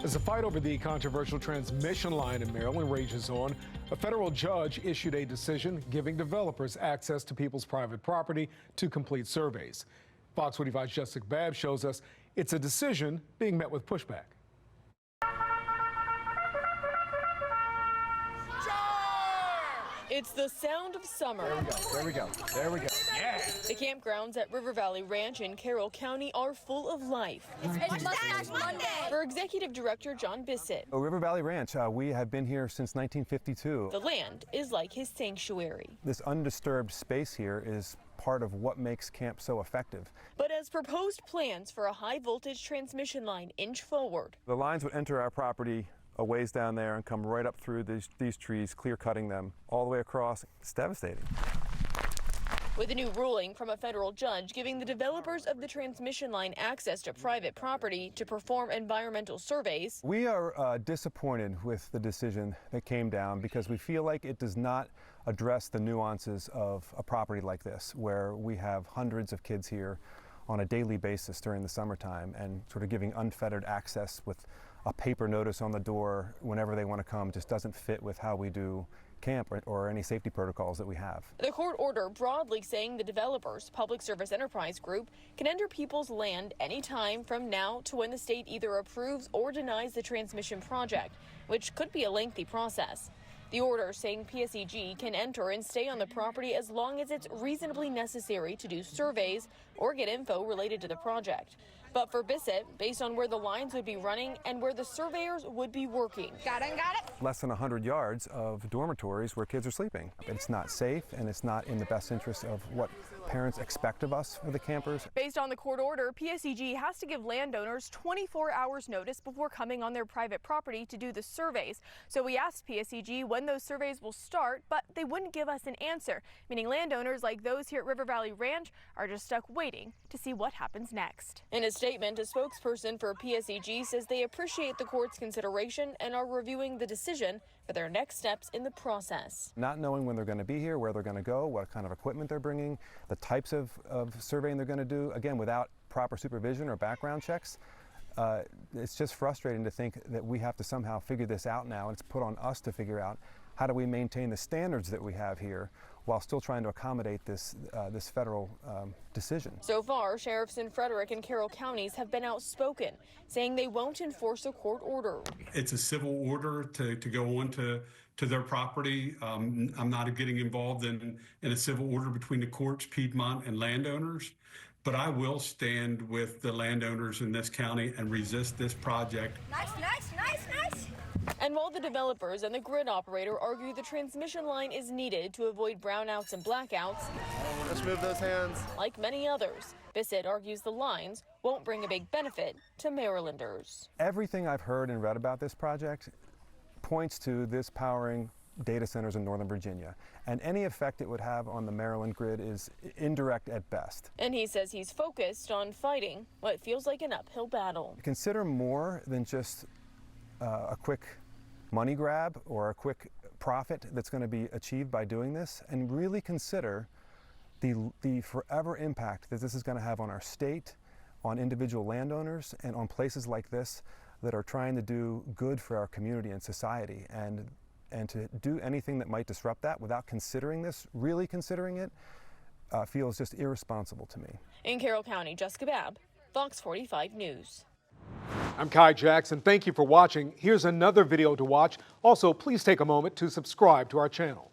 As the fight over the controversial transmission line in Maryland rages on, a federal judge issued a decision giving developers access to people's private property to complete surveys. Fox 45's Jessica Babb shows us it's a decision being met with pushback. It's the sound of summer. There we go. Yeah! The campgrounds at River Valley Ranch in Carroll County are full of life. It's Mustache Monday! For Executive Director John Bissett, River Valley Ranch, we have been here since 1952. the land is like his sanctuary. This undisturbed space here is part of what makes camp so effective. But as proposed plans for a high voltage transmission line inch forward, The lines would enter our property a ways down there and come right up through these trees, clear cutting them all the way across. It's devastating. with a new ruling from a federal judge giving the developers of the transmission line access to private property to perform environmental surveys. We are disappointed with the decision that came down because we feel like it does not address the nuances of a property like this, where we have hundreds of kids here on a daily basis during the summertime, and sort of giving unfettered access with a paper notice on the door whenever they want to come just doesn't fit with how we do camp or any safety protocols that we have. The court order broadly saying the developers, Public Service Enterprise Group, can enter people's land anytime from now to when the state either approves or denies the transmission project, which could be a lengthy process. The order saying PSEG can enter and stay on the property as long as it's reasonably necessary to do surveys or get info related to the project. But for Bissett, based on where the lines would be running and where the surveyors would be working. Got it. Less than 100 yards of dormitories where kids are sleeping. It's not safe, and it's not in the best interest of what parents expect of us for the campers. Based on the court order, PSEG has to give landowners 24 hours notice before coming on their private property to do the surveys. So we asked PSEG when those surveys will start, but they wouldn't give us an answer, meaning landowners like those here at River Valley Ranch are just stuck waiting to see what happens next. In a statement, a spokesperson for PSEG says they appreciate the court's consideration and are reviewing the decision for their next steps in the process. Not knowing when they're going to be here, where they're going to go, what kind of equipment they're bringing, the types of surveying they're going to do, again, without proper supervision or background checks, it's just frustrating to think that we have to somehow figure this out now, and it's put on us to figure out how do we maintain the standards that we have here while still trying to accommodate this federal decision. So far, sheriffs in Frederick and Carroll counties have been outspoken, saying they won't enforce a court order. It's a civil order to go on to their property. I'm not getting involved in a civil order between the courts, Piedmont, and landowners, but I will stand with the landowners in this county and resist this project. Nice. And while the developers and the grid operator argue the transmission line is needed to avoid brownouts and blackouts, let's move those hands. like many others, Bissett argues the lines won't bring a big benefit to Marylanders. Everything I've heard and read about this project points to this powering data centers in Northern Virginia, and any effect it would have on the Maryland grid is indirect at best. And he says he's focused on fighting what feels like an uphill battle. Consider more than just a quick money grab or a quick profit that's going to be achieved by doing this, and really consider the forever impact that this is going to have on our state, on individual landowners, and on places like this that are trying to do good for our community and society. And to do anything that might disrupt that without considering this, really considering it, feels just irresponsible to me. In Carroll County, Jessica Babb, Fox 45 News. I'm Kai Jackson. Thank you for watching. Here's another video to watch. Also, please take a moment to subscribe to our channel.